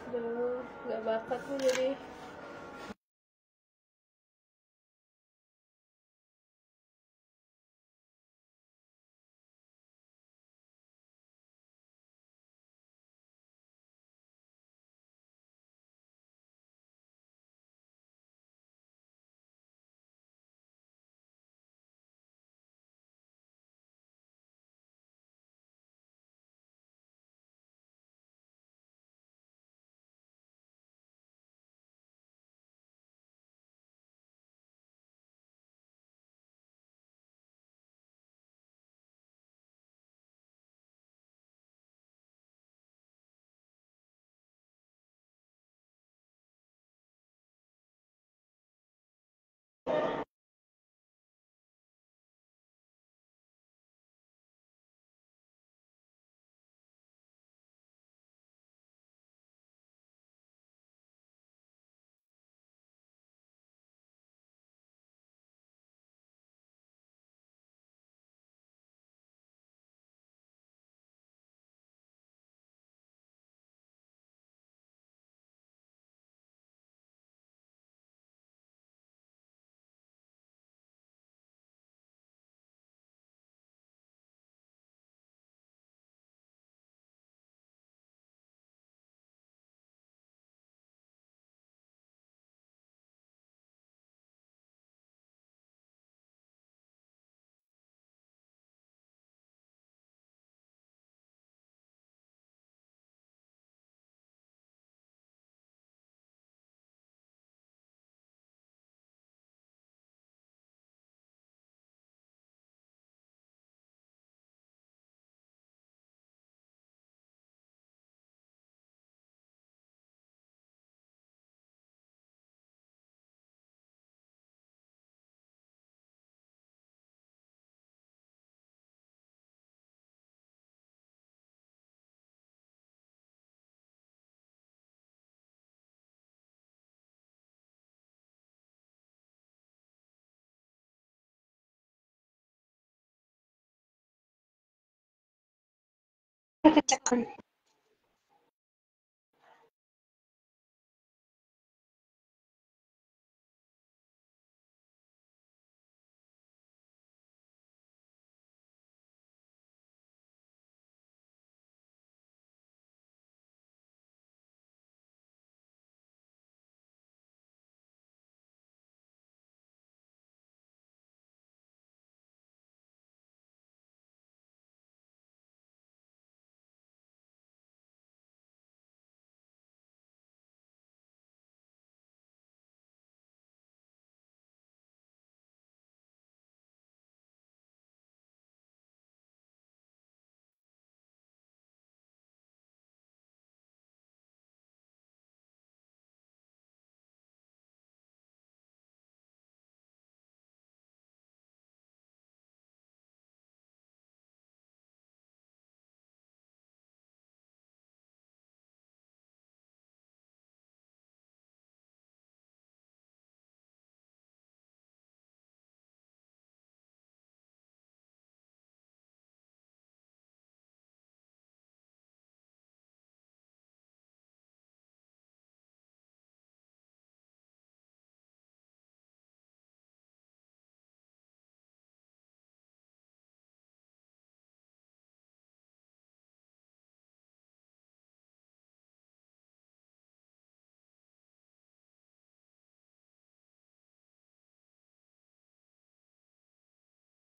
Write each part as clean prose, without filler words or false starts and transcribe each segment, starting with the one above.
Aduh, gak bakat nih jadi.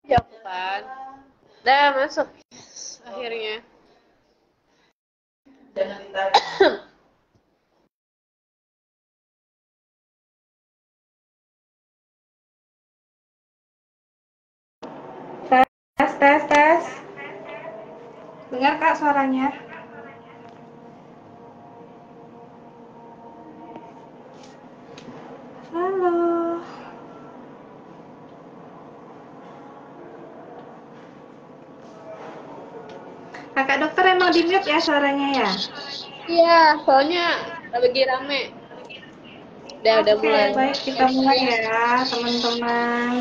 Ya aku kan. Dah masuk akhirnya. Tes, tes, tes. Dengar Kak suaranya? Halo. Kakak dokter emang di mute ya suaranya ya? Iya, soalnya lagi rame. Udah Oke, mulai. baik kita mulai ya teman-teman.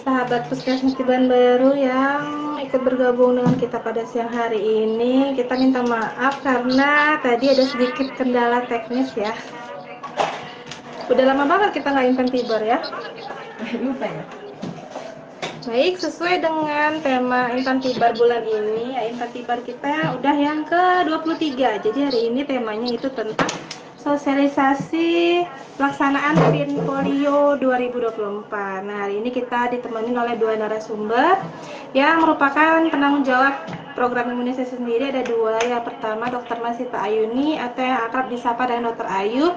sahabat Puskesmas Tiban Baru yang ikut bergabung dengan kita pada siang hari ini. Kita minta maaf karena tadi ada sedikit kendala teknis ya. Udah lama banget kita nggak insan tibar ya. Lupa ya. Baik, sesuai dengan tema Insan Tibar bulan ini, ya, Insan Tibar kita udah yang ke-23. Jadi hari ini temanya itu tentang sosialisasi pelaksanaan PIN Polio 2024. Nah, hari ini kita ditemani oleh dua narasumber yang merupakan penanggung jawab program imunisasi sendiri. Ada dua, yang pertama Dr. Masita Ayuni atau yang akrab disapa dengan Dr. Ayu,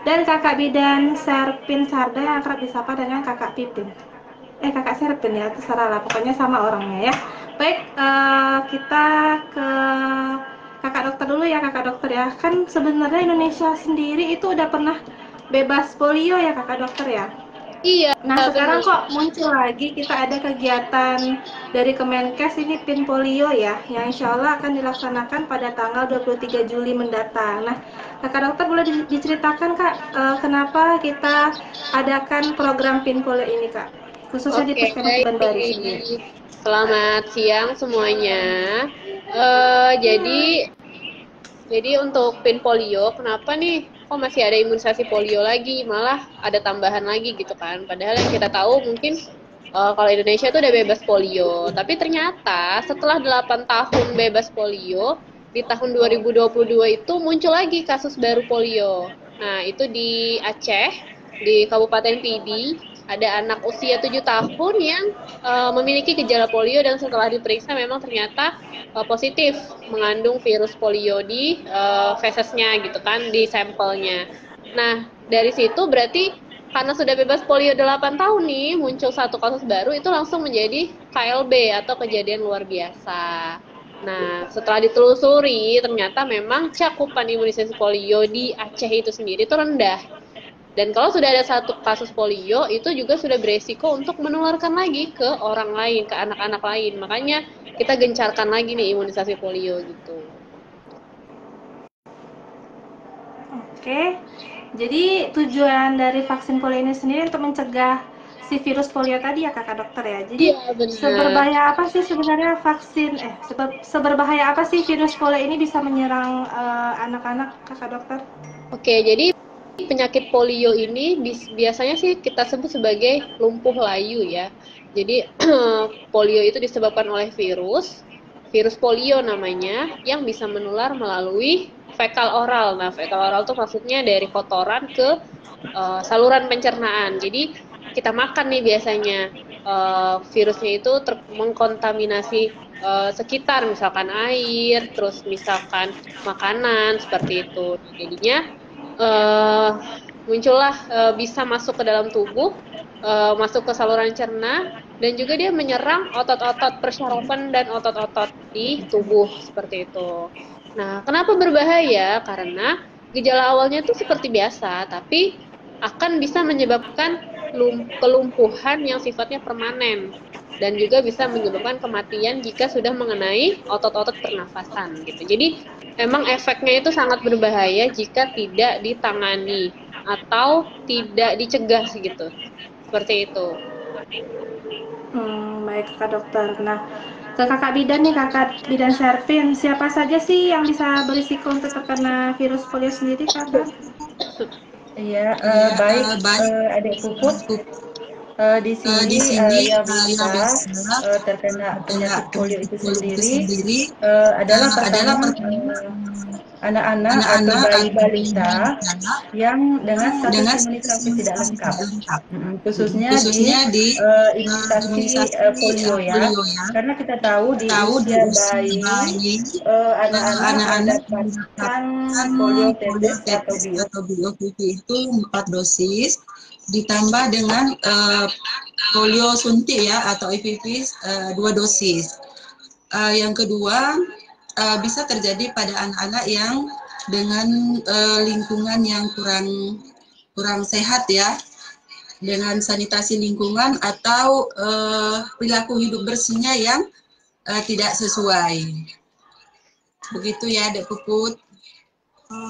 dan Kakak Bidan Serpin Sarda yang akrab disapa dengan Kakak Pipin. Kakak Serpin ya, terserah lah, pokoknya sama orangnya ya. Baik, kita ke kakak dokter dulu ya, kakak dokter ya. Kan sebenarnya Indonesia sendiri itu udah pernah bebas polio ya kakak dokter ya. Iya. Nah sekarang bener. kok muncul lagi kita ada kegiatan dari Kemenkes ini PIN polio ya, yang insya Allah akan dilaksanakan pada tanggal 23 Juli mendatang. Nah kakak dokter boleh diceritakan kak, kenapa kita adakan program PIN polio ini kak, khususnya di Oke, Puskesmas Tiban Baru sendiri. selamat siang semuanya. Jadi untuk PIN polio, kenapa nih kok masih ada imunisasi polio lagi, malah ada tambahan lagi gitu kan? Padahal yang kita tahu mungkin kalau Indonesia itu udah bebas polio, tapi ternyata setelah 8 tahun bebas polio, di tahun 2022 itu muncul lagi kasus baru polio. Nah, itu di Aceh, di Kabupaten Pidi, ada anak usia 7 tahun yang memiliki gejala polio dan setelah diperiksa memang ternyata positif mengandung virus polio di fesesnya gitu kan, di sampelnya. Nah, dari situ berarti karena sudah bebas polio 8 tahun nih, muncul satu kasus baru itu langsung menjadi KLB atau kejadian luar biasa. Nah, setelah ditelusuri ternyata memang cakupan imunisasi polio di Aceh itu sendiri itu rendah. Dan kalau sudah ada satu kasus polio, itu juga sudah beresiko untuk menularkan lagi ke orang lain, ke anak-anak lain. Makanya kita gencarkan lagi nih imunisasi polio gitu. Oke, jadi tujuan dari vaksin polio ini sendiri untuk mencegah si virus polio tadi ya kakak dokter ya. Jadi Iya, benar. seberbahaya apa sih sebenarnya vaksin, seberbahaya apa sih virus polio ini bisa menyerang anak-anak kakak dokter? Oke, jadi penyakit polio ini biasanya sih kita sebut sebagai lumpuh layu ya. Jadi polio itu disebabkan oleh virus polio namanya, yang bisa menular melalui fekal oral. Nah, fekal oral itu maksudnya dari kotoran ke saluran pencernaan. Jadi kita makan nih biasanya virusnya itu mengkontaminasi sekitar, misalkan air, terus misalkan makanan seperti itu. Jadinya uh, muncullah bisa masuk ke dalam tubuh, masuk ke saluran cerna, dan juga dia menyerang otot-otot persyarafan dan otot-otot di tubuh seperti itu. Nah, kenapa berbahaya? Karena gejala awalnya itu seperti biasa, tapi akan bisa menyebabkan kelumpuhan yang sifatnya permanen dan juga bisa menyebabkan kematian jika sudah mengenai otot-otot pernafasan gitu. Jadi memang efeknya itu sangat berbahaya jika tidak ditangani atau tidak dicegah gitu. Seperti itu. Baik kakak dokter. Nah, ke kakak bidan nih, kakak bidan Servin, siapa saja sih yang bisa berisiko untuk terkena virus polio sendiri kakak? Iya, baik adik puput. Di sini yang bisa terkena penyakit polio itu sendiri adalah pertama anak-anak atau bayi balita yang dengan status imunisasi tidak lengkap, khususnya di imunisasi polio ya, karena kita tahu di usia bayi anak-anak mendapatkan polio tetes atau BOPV itu 4 dosis ditambah dengan polio suntik ya atau IPV 2 dosis. Yang kedua bisa terjadi pada anak-anak yang dengan lingkungan yang kurang sehat ya, dengan sanitasi lingkungan atau perilaku hidup bersihnya yang tidak sesuai. Begitu ya, Dek Puput.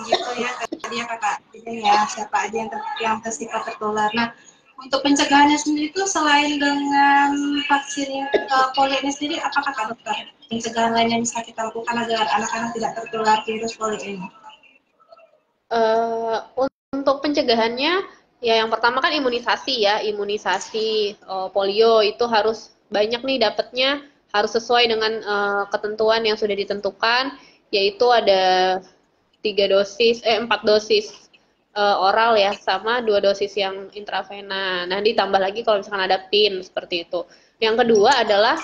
Gitu ya tadi ya kakak, jadi ya siapa aja yang tersifat tertular. Nah, Untuk pencegahannya sendiri itu selain dengan vaksin polio ini sendiri, apakah Kak Dokter pencegahan lain yang bisa kita lakukan agar anak-anak tidak tertular virus polio ini? Uh, untuk pencegahannya, ya yang pertama kan imunisasi ya, imunisasi polio itu harus banyak nih dapatnya, harus sesuai dengan ketentuan yang sudah ditentukan, yaitu ada 4 dosis oral ya, sama 2 dosis yang intravena. Nah, ditambah lagi kalau misalkan ada PIN seperti itu. Yang kedua adalah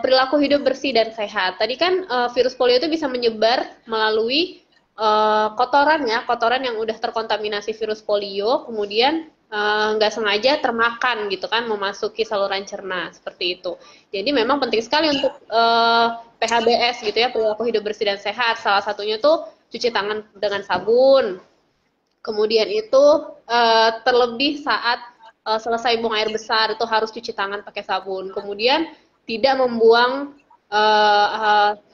perilaku hidup bersih dan sehat. Tadi kan virus polio itu bisa menyebar melalui kotoran ya, kotoran yang udah terkontaminasi virus polio, kemudian nggak sengaja termakan gitu kan, memasuki saluran cerna seperti itu. Jadi memang penting sekali untuk PHBS gitu ya, perilaku hidup bersih dan sehat. Salah satunya tuh cuci tangan dengan sabun. Kemudian itu terlebih saat selesai buang air besar itu harus cuci tangan pakai sabun. Kemudian tidak membuang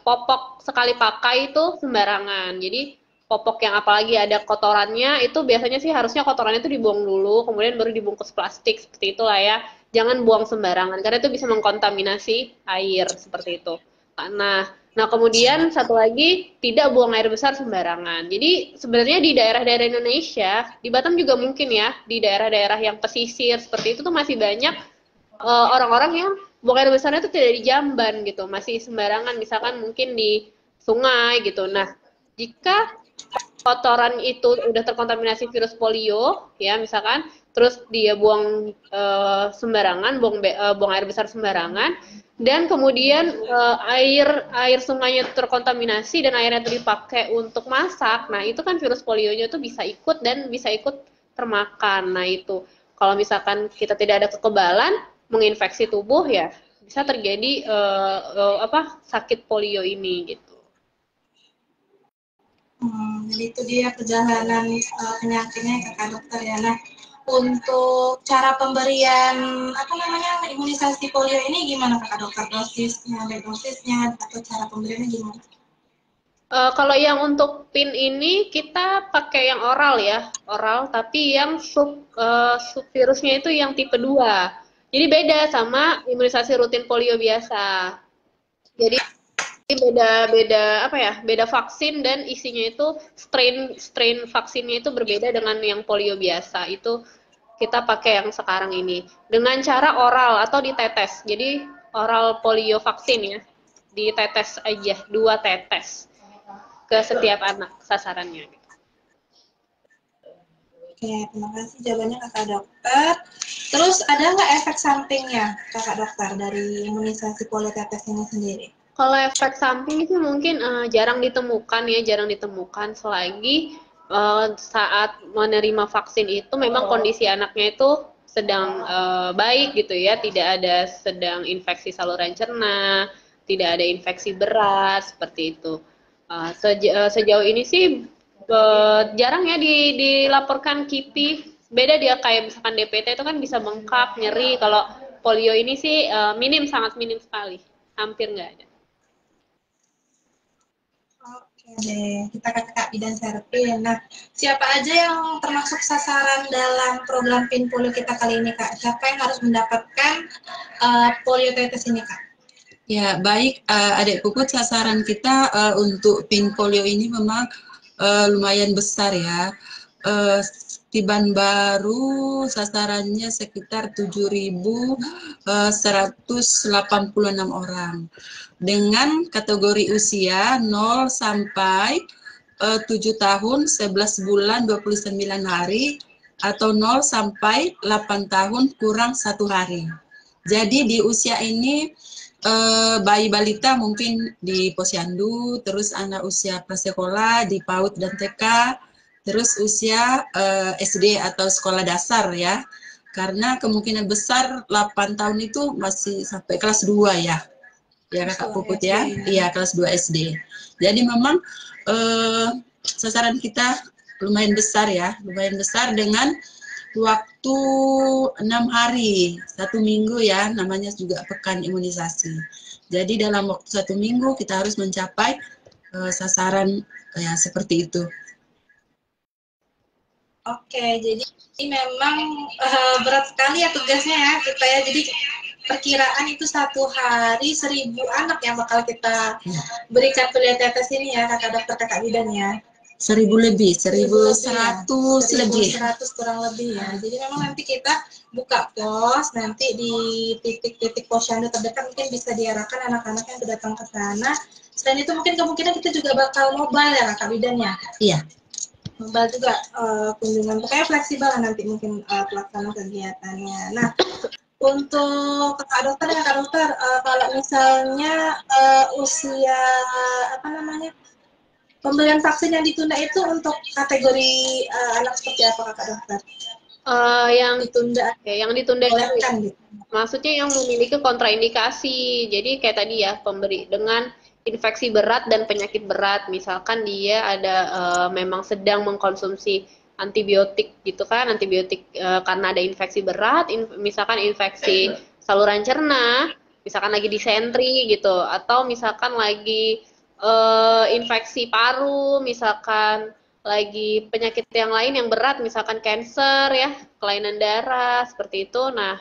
popok sekali pakai itu sembarangan. Jadi popok yang apalagi ada kotorannya itu biasanya sih harusnya kotorannya itu dibuang dulu, kemudian baru dibungkus plastik seperti itulah ya. Jangan buang sembarangan karena itu bisa mengkontaminasi air seperti itu. Nah, kemudian satu lagi, tidak buang air besar sembarangan. Jadi sebenarnya di daerah-daerah Indonesia, di Batam juga mungkin ya, di daerah-daerah yang pesisir seperti itu tuh masih banyak orang-orang yang buang air besarnya itu tidak di jamban gitu, masih sembarangan, misalkan mungkin di sungai gitu. Nah, jika kotoran itu udah terkontaminasi virus polio, ya misalkan, terus dia buang sembarangan, buang air besar sembarangan, dan kemudian air sungainya terkontaminasi dan airnya itu dipakai untuk masak, nah itu kan virus polionya tuh bisa ikut dan bisa ikut termakan. Nah itu kalau misalkan kita tidak ada kekebalan menginfeksi tubuh ya bisa terjadi sakit polio ini gitu. Jadi itu dia perjalanan penyakitnya Kakak Dokter ya. Nah, untuk cara pemberian imunisasi polio ini gimana Kakak Dokter? Dosisnya atau cara pemberiannya gimana? Kalau yang untuk PIN ini kita pakai yang oral ya, oral tapi yang subvirusnya itu yang tipe 2. Jadi beda sama imunisasi rutin polio biasa. Jadi beda vaksin dan isinya itu strain vaksinnya itu berbeda dengan yang polio biasa. Itu kita pakai yang sekarang ini dengan cara oral atau ditetes. Jadi oral polio vaksin ya, ditetes aja 2 tetes ke setiap anak sasarannya. Oke, terima kasih jawabannya Kakak Dokter. Terus ada nggak efek sampingnya Kakak Dokter dari imunisasi polio tetes ini sendiri? Kalau efek samping itu mungkin jarang ditemukan selagi saat menerima vaksin itu memang kondisi anaknya itu sedang baik gitu ya, tidak ada sedang infeksi saluran cerna, tidak ada infeksi berat seperti itu. Sejauh ini sih jarang ya dilaporkan KIPI. Beda dia kayak misalkan DPT itu kan bisa bengkak, nyeri. Kalau polio ini sih sangat minim sekali, hampir nggak ada. Oke deh, kita ke Kak Bidan Serpil. Nah, siapa aja yang termasuk sasaran dalam program PIN polio kita kali ini Kak? Siapa yang harus mendapatkan polio tetes ini Kak? Ya, baik adik Puput, sasaran kita untuk PIN polio ini memang lumayan besar ya. Tiban baru sasarannya sekitar 7.186 orang. Dengan kategori usia 0 sampai 7 tahun 11 bulan 29 hari atau 0 sampai 8 tahun kurang 1 hari. Jadi di usia ini bayi balita mungkin di posyandu, terus anak usia prasekolah di PAUD dan TK, terus usia SD atau sekolah dasar ya. Karena kemungkinan besar 8 tahun itu masih sampai kelas 2 ya. Ya Kakak Puput ya. Iya, kelas 2 SD. Jadi memang sasaran kita lumayan besar ya, lumayan besar dengan waktu 6 hari, 1 minggu ya, namanya juga pekan imunisasi. Jadi dalam waktu 1 minggu kita harus mencapai sasaran ya seperti itu. Oke, jadi memang berat sekali ya tugasnya ya kita ya. Jadi perkiraan itu 1 hari 1.000 anak yang bakal kita berikan polio tetes ini ya, kakak dokter, kakak bidan ya. 1.000 lebih, 1.100 lebih. 1.100 kurang lebih ya. Jadi memang nanti kita buka pos, nanti di titik-titik posyandu terdekat mungkin bisa diarahkan anak-anak yang datang ke sana. Selain itu mungkin kemungkinan kita juga bakal mobile ya kakak bidan ya. Iya. Mobile juga kunjungan, pokoknya fleksibel lah nanti mungkin pelaksanaan kegiatannya. Nah, untuk kakak dokter ya kakak dokter, kalau misalnya usia apa namanya pemberian vaksin yang ditunda itu untuk kategori anak seperti apa kakak dokter? Yang ditunda, ya, yang ditunda bolehkan itu, gitu. maksudnya yang memiliki kontraindikasi. Jadi kayak tadi ya, pemberi dengan infeksi berat dan penyakit berat, misalkan dia ada memang sedang mengkonsumsi antibiotik gitu kan, antibiotik karena ada infeksi berat, misalkan infeksi saluran cerna, misalkan lagi disentri gitu, atau misalkan lagi infeksi paru, misalkan lagi penyakit yang lain yang berat, misalkan cancer ya, kelainan darah seperti itu. Nah,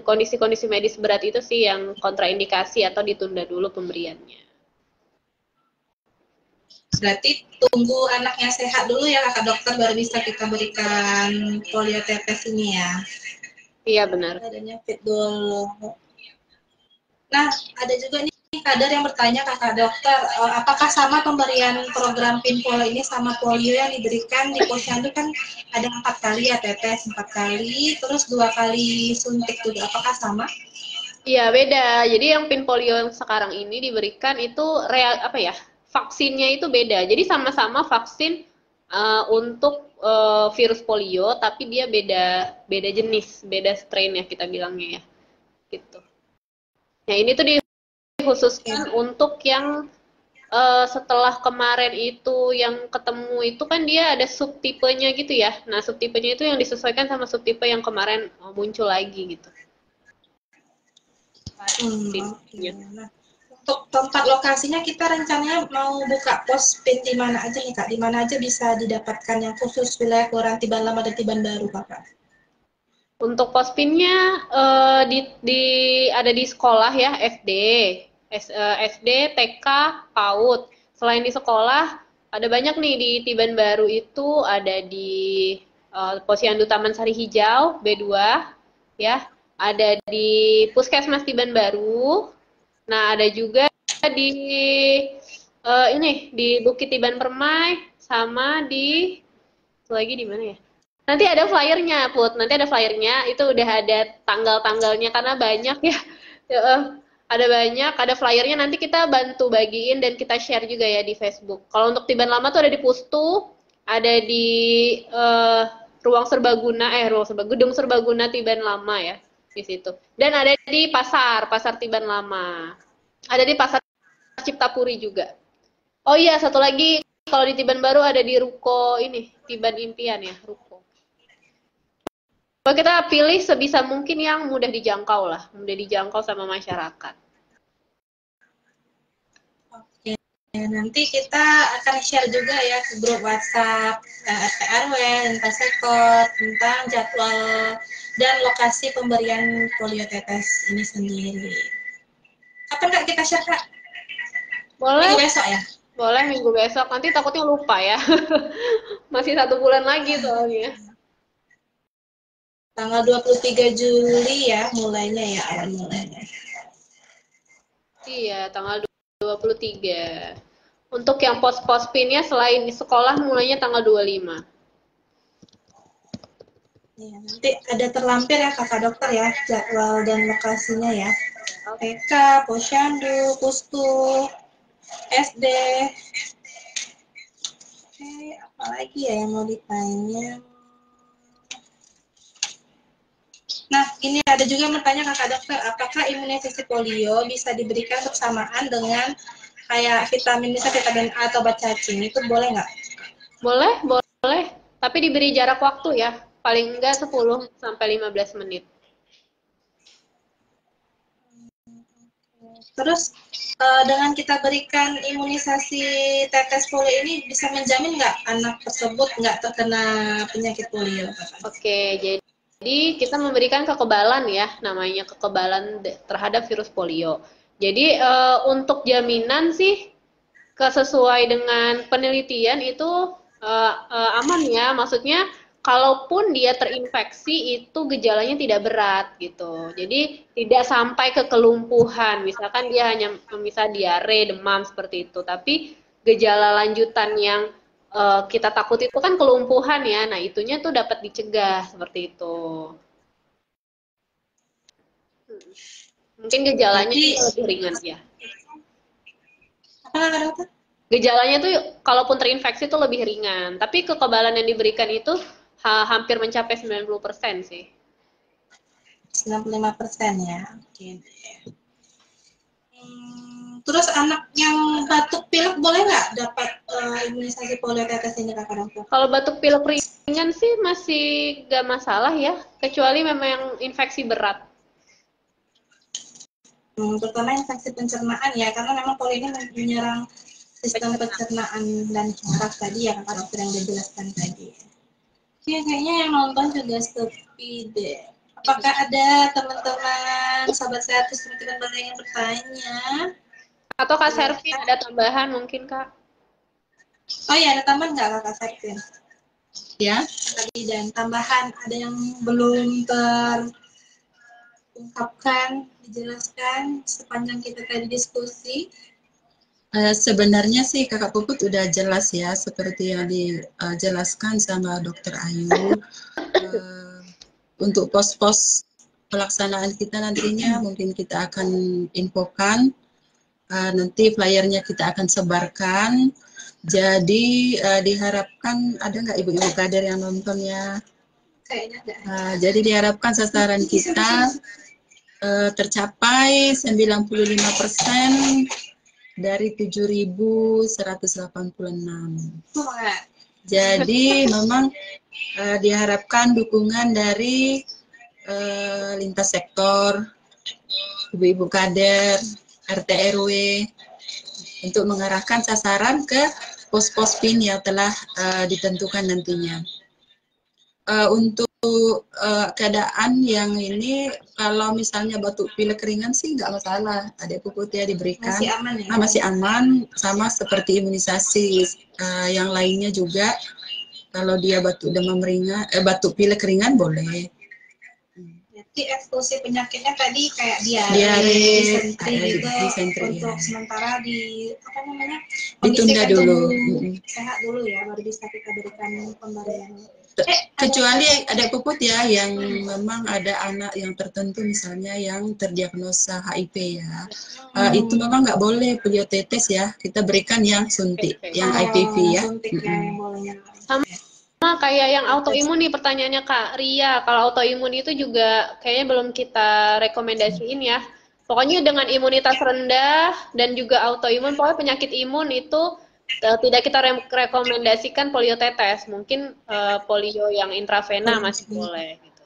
kondisi-kondisi medis berat itu sih yang kontraindikasi atau ditunda dulu pemberiannya. Berarti tunggu anaknya sehat dulu ya kakak dokter, baru bisa kita berikan polio tetes ini ya. Iya benar. Adanya fit dulu. Nah, ada juga nih kader yang bertanya kakak dokter, apakah sama pemberian program Pinpolo ini sama polio yang diberikan di posyandu? Kan ada 4 kali ya tetes, 4 kali, terus 2 kali suntik juga, apakah sama? Iya beda. Jadi yang Pinpolio yang sekarang ini diberikan itu vaksinnya itu beda. Jadi sama-sama vaksin untuk virus polio, tapi dia beda jenis, beda strain ya kita bilangnya ya, gitu. Nah ini tuh dikhususkan untuk yang setelah kemarin itu yang ketemu itu kan dia ada subtipenya gitu ya. Nah subtipenya itu yang disesuaikan sama subtipe yang kemarin muncul lagi gitu. Okay. Nah, untuk tempat lokasinya kita rencananya mau buka pos PIN di mana aja nih kak? Di mana aja bisa didapatkan yang khusus wilayah Kelurahan Tiban Lama dan Tiban Baru kakak? Untuk pospinnya ada di sekolah ya, SD, TK, PAUD. Selain di sekolah, ada banyak nih di Tiban Baru itu ada di Posyandu Taman Sari Hijau B2 ya. Ada di Puskesmas Tiban Baru. Nah, ada juga di di Bukit Tiban Permai sama di lagi di mana ya? Nanti ada flyernya, Put. Nanti ada flyernya. Itu udah ada tanggal-tanggalnya karena banyak ya. Ada banyak, ada flyernya. Nanti kita bantu bagiin dan kita share juga ya di Facebook. Kalau untuk Tiban Lama tuh ada di Pustu, ada di Gedung Serbaguna Tiban Lama ya di situ. Dan ada di Pasar Tiban Lama. Ada di Pasar Ciptapuri juga. Oh iya, satu lagi kalau di Tiban Baru ada di Ruko ini, Tiban Impian ya, Ruko. Kalau kita pilih sebisa mungkin yang mudah dijangkau lah, mudah dijangkau sama masyarakat. Oke, nanti kita akan share juga ya ke grup WhatsApp RT RW dan Pasekot tentang jadwal dan lokasi pemberian polio tetes ini sendiri. Kapan kak kita share kak? Boleh. Minggu besok ya? Boleh minggu besok, nanti takutnya lupa ya. Masih 1 bulan lagi soalnya. Tanggal 23 Juli ya mulainya ya, awal mulainya. Iya, tanggal 23. Untuk yang pos-pos pinnya selain di sekolah mulainya tanggal 25. Ya, nanti ada terlampir ya kakak dokter ya, jadwal dan lokasinya ya. TK, Posyandu, Pustu, SD. Oke, apalagi ya yang mau ditanya? Nah, ini ada juga yang bertanya kakak dokter, apakah imunisasi polio bisa diberikan bersamaan dengan kayak vitamin, misalnya vitamin A atau obat cacing, itu boleh nggak? Boleh. Tapi diberi jarak waktu ya, paling enggak 10-15 menit. Terus dengan kita berikan imunisasi tetes polio ini bisa menjamin nggak anak tersebut nggak terkena penyakit polio? Oke, jadi kita memberikan kekebalan ya, namanya kekebalan terhadap virus polio. Jadi untuk jaminan sih sesuai dengan penelitian itu aman ya, maksudnya kalaupun dia terinfeksi itu gejalanya tidak berat gitu. Jadi tidak sampai ke kelumpuhan, misalkan dia hanya diare, demam seperti itu. Tapi gejala lanjutan yang kita takut itu kan kelumpuhan ya. Nah, itunya tuh dapat dicegah seperti itu. Mungkin gejalanya lebih ringan ya. Gejalanya tuh kalaupun terinfeksi itu lebih ringan, tapi kekebalan yang diberikan itu hampir mencapai 90% sih. 95% ya. Oke. Terus anak yang batuk pilek boleh nggak dapat imunisasi polio tetes ini, Kakak Dokter? Kalau batuk pilek ringan sih masih nggak masalah ya, kecuali memang infeksi berat. Terutama infeksi pencernaan ya, karena memang polio ini menyerang sistem pencernaan dan saraf tadi ya, Kakak Dokter yang dijelaskan tadi. Oke, kayaknya yang nonton juga sepi deh. Apakah ada teman-teman sahabat sehat teman-teman yang bertanya? Atau Kak Servin ada tambahan mungkin, Kak? Oh iya, ada tambahan nggak Kak Servin? Ya. Tadi dan tambahan ada yang belum terungkapkan, dijelaskan sepanjang kita tadi diskusi? Sebenarnya sih Kakak Puput udah jelas ya, seperti yang dijelaskan sama Dokter Ayu. Untuk pos-pos pelaksanaan kita nantinya mungkin kita akan infokan, nanti flyernya kita akan sebarkan. Jadi diharapkan ada nggak ibu-ibu kader yang nonton ya? Kayaknya ada. Jadi diharapkan sasaran kita tercapai 95% dari 7.186. Jadi memang diharapkan dukungan dari lintas sektor, ibu-ibu kader, RT RW untuk mengarahkan sasaran ke pos-pos PIN yang telah ditentukan nantinya. Untuk keadaan yang ini, kalau misalnya batuk pilek ringan sih nggak masalah, adik Puput ya diberikan. Masih aman ya? Masih aman, sama seperti imunisasi yang lainnya juga. Kalau dia batuk demam ringan, batuk pilek ringan boleh. Jadi eksklusi penyakitnya tadi kayak diare, disentri untuk sementara ditunda dulu, sehat dulu ya, baru bisa kita berikan pemberian. Kecuali ada Puput ya, yang memang ada anak yang tertentu misalnya yang terdiagnosa HIV ya, itu memang nggak boleh polio tetes ya, kita berikan yang suntik, yang IPV ya. Suntik yang bolehnya. Sama kayak yang autoimun nih pertanyaannya Kak Ria. Kalau autoimun itu juga kayaknya belum kita rekomendasiin ya. Pokoknya dengan imunitas rendah dan juga autoimun, pokoknya penyakit imun itu tidak kita rekomendasikan polio tetes. Mungkin polio yang intravena masih boleh gitu.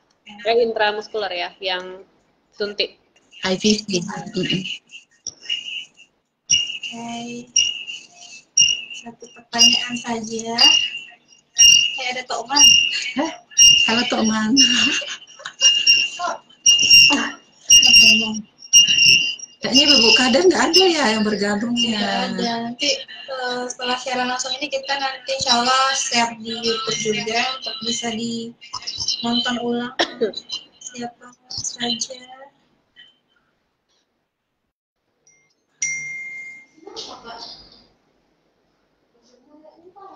Intramuskuler ya, yang suntik. Oke. IPV. Satu pertanyaan saja. Ada Tok Oman. Halo Tok Oman. Kayaknya ibu kader nggak ada ya yang bergabung ya. Ada. Nanti setelah siaran langsung ini kita nanti insya Allah share di YouTube juga untuk bisa ditonton ulang siapa saja.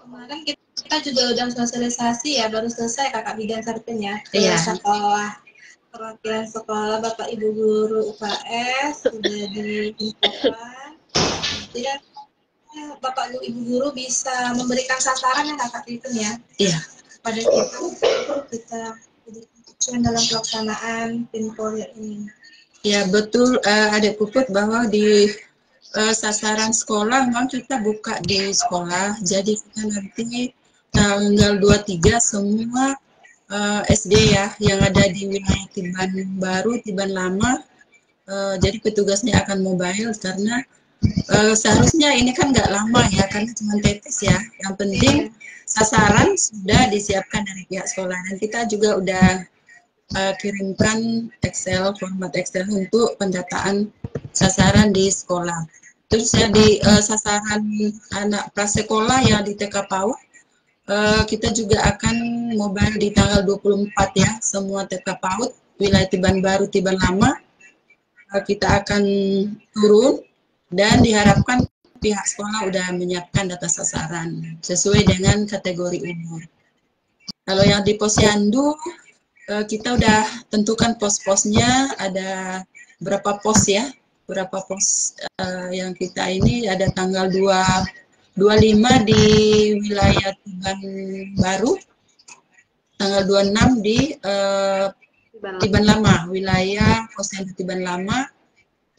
Kemarin kita juga udah sosialisasi ya, baru selesai Kakak Bidan Sarpin ya, ke sekolah, perwakilan sekolah, Bapak Ibu Guru UKS sudah diinfokan. Jadi Bapak Ibu Guru bisa memberikan sasaran ya Kakak Bidan ya, pada kita dalam pelaksanaan PIN polio ini. Ya betul, Adik Puput, bahwa di sasaran sekolah memang kita buka di sekolah, jadi kita nanti tanggal 23 semua SD ya yang ada di wilayah Tiban Baru, Tiban Lama jadi petugasnya akan mobile karena seharusnya ini kan nggak lama ya, karena cuma tetes ya. Yang penting sasaran sudah disiapkan dari pihak sekolah, dan kita juga udah kirimkan format Excel untuk pendataan sasaran di sekolah. Terus ya di sasaran anak prasekolah yang di TK PAUD, kita juga akan mobile di tanggal 24 ya, semua TK PAUD, wilayah Tiban Baru, Tiban Lama, kita akan turun. Dan diharapkan pihak sekolah udah menyiapkan data sasaran sesuai dengan kategori umur. Kalau yang di Posyandu, kita udah tentukan pos-posnya, ada berapa pos ya, berapa pos yang kita ini ada tanggal 25 di wilayah Tiban Baru, tanggal 26 di Tiban Lama, wilayah Posyandu Tiban Lama.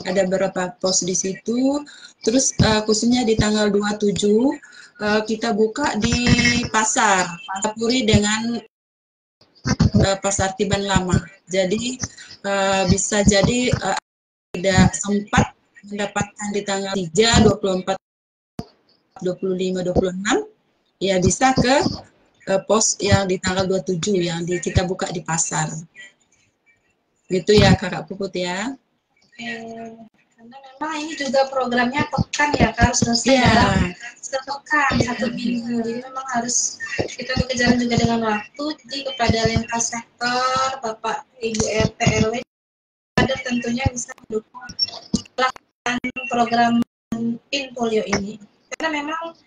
Ada beberapa pos di situ. Terus khususnya di tanggal 27 kita buka di pasar Puri dengan pasar Tiban Lama. Jadi bisa jadi tidak sempat mendapatkan di tanggal 3, 24, 25, 26, ya bisa ke pos yang di tanggal 27 yang kita buka di pasar. Gitu ya Kakak Puput ya. Karena memang ini juga programnya pekan ya, harus selesai dalam sepekan, 1 minggu. Jadi memang harus kita bekerja juga dengan waktu. Jadi kepada lintas sektor, Bapak Ibu RT RW, ada tentunya bisa mendukung pelaksanaan program PIN polio ini. Karena memang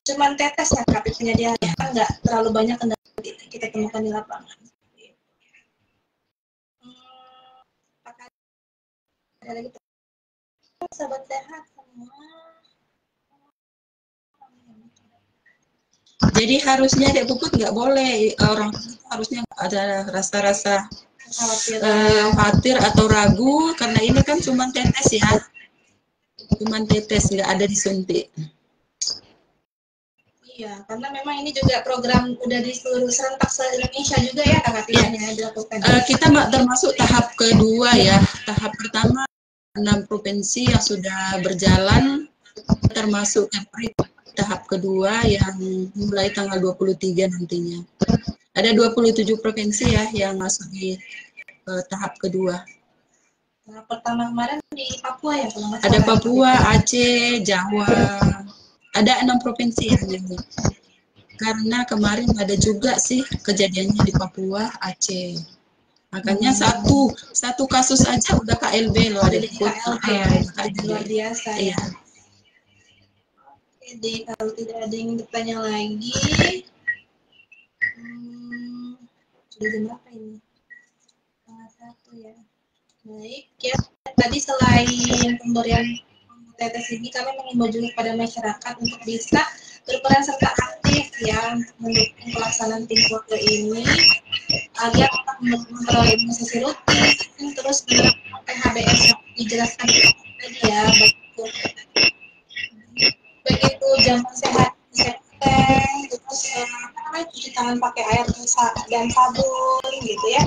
cuman tetes ya Kak, penyediaan kan nggak terlalu banyak kendala kita temukan di lapangan. Ada lagi sahabat sehat semua. Jadi harusnya Dek Puput nggak boleh orang harusnya ada rasa-rasa khawatir atau ragu, karena ini kan cuma tetes ya, cuma tetes, nggak ada disuntik. Iya, karena memang ini juga program udah di seluruh serentak se-Indonesia juga ya Kak Tian ya dilakukan. Kita termasuk tahap kedua ya. Tahap pertama 6 provinsi yang sudah berjalan, termasuk Kepri tahap kedua yang mulai tanggal 23 nantinya. Ada 27 provinsi ya yang masuk di tahap kedua. Tahap pertama kemarin di Papua ya kalau nggak salah. Ada Papua, Aceh, Jawa. Ada 6 provinsi ya ini. Karena kemarin ada juga sih kejadiannya di Papua, Aceh. Makanya satu kasus aja udah KLB loh, ada di KLB ya, luar biasa ya. Oke deh, kalau tidak ada yang bertanya lagi, sudah jam berapa ini? Setengah 1 ya. Baik ya, tadi selain pemberian tetes ini, kami mengimbau juga kepada masyarakat untuk bisa berperan serta aktif ya untuk mendukung pelaksanaan PIN polio ini agar tetap memperoleh imunisasi rutin, terus menerapkan PHBS yang dijelaskan tadi ya, baik itu jamu sehat, terus cuci tangan pakai air dan sabun gitu ya.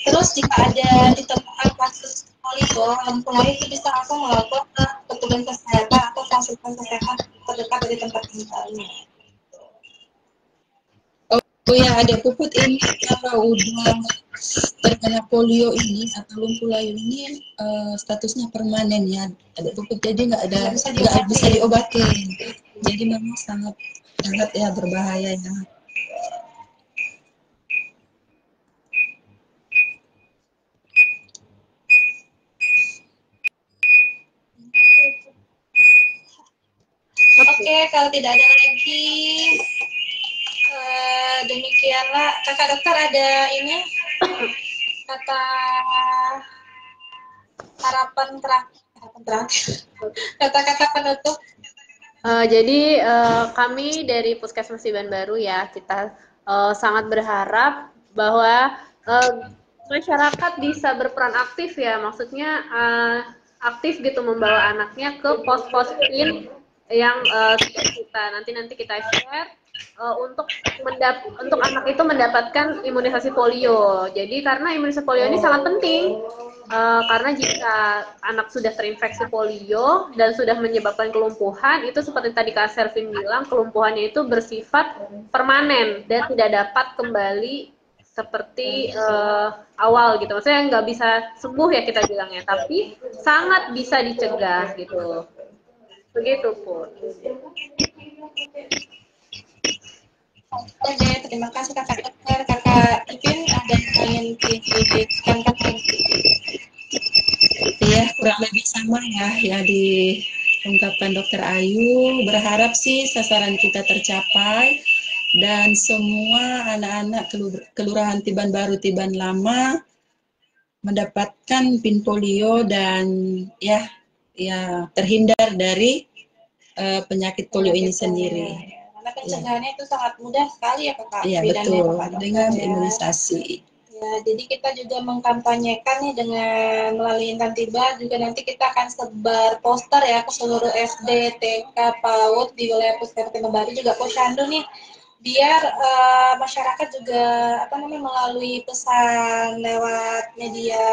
Terus jika ada ditemukan kasus polio, polio itu bisa langsung melapor ke petugas kesehatan atau fasilitas kesehatan terdekat dari tempat tinggalnya. Oh ya, ada Puput ini kalau udah terkena polio ini atau lumpuh layu ini statusnya permanen ya. Ada Puput jadi nggak bisa diobati. Jadi memang sangat ya berbahaya ya. Oke, kalau tidak ada lagi, demikianlah Kakak Dokter ada ini kata harapan terakhir, kata-kata penutup. Jadi kami dari Puskesmas Tiban Baru ya, kita sangat berharap bahwa masyarakat bisa berperan aktif ya, maksudnya aktif gitu membawa anaknya ke pos-pos PIN yang sudah kita nanti kita share untuk anak itu mendapatkan imunisasi polio. Jadi karena imunisasi polio ini sangat penting karena jika anak sudah terinfeksi polio dan sudah menyebabkan kelumpuhan, itu seperti tadi Kak Selvin bilang, kelumpuhannya itu bersifat permanen dan tidak dapat kembali seperti awal gitu. Maksudnya nggak bisa sembuh ya kita bilangnya, tapi sangat bisa dicegah gitu. Begitu Put. Oke, terima kasih Kakak Dokter. Kakak Ipin ada yang ingin ditambahkan lagi? Iya, kurang lebih sama ya di ungkapan Dokter Ayu. Berharap sih sasaran kita tercapai dan semua anak-anak Kelurahan Tiban Baru, Tiban Lama mendapatkan pin polio dan ya terhindar dari penyakit polio ini sendiri. Karena pencegahannya itu sangat mudah sekali ya Kakak. Iya betul, dengan imunisasi. Ya, jadi kita juga mengkampanyekan nih dengan melalui Intan Tiba, juga nanti kita akan sebar poster ya ke seluruh SD, TK, PAUD di wilayah Puskesmas Tiban Baru, juga Posyandu nih, biar masyarakat juga melalui pesan lewat media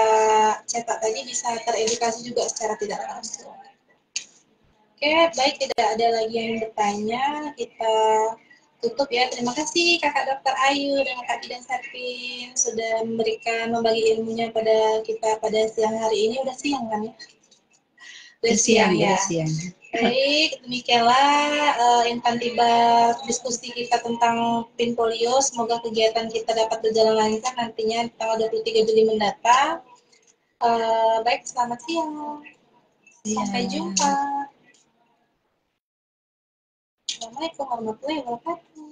cetak tadi bisa teredukasi juga secara tidak langsung. Oke, baik, tidak ada lagi yang bertanya, kita tutup ya. Terima kasih Kakak Dokter Ayu dan Kak Didan Servin sudah membagi ilmunya pada kita pada siang hari ini. Udah siang kan ya? Udah siang ya. Siang. Baik, demikianlah Intan Tiba diskusi kita tentang PIN polio. Semoga kegiatan kita dapat berjalan lancar nantinya tanggal 23 Juli mendatang. Baik, selamat siang. Sampai jumpa. Assalamualaikum warahmatullahi wabarakatuh.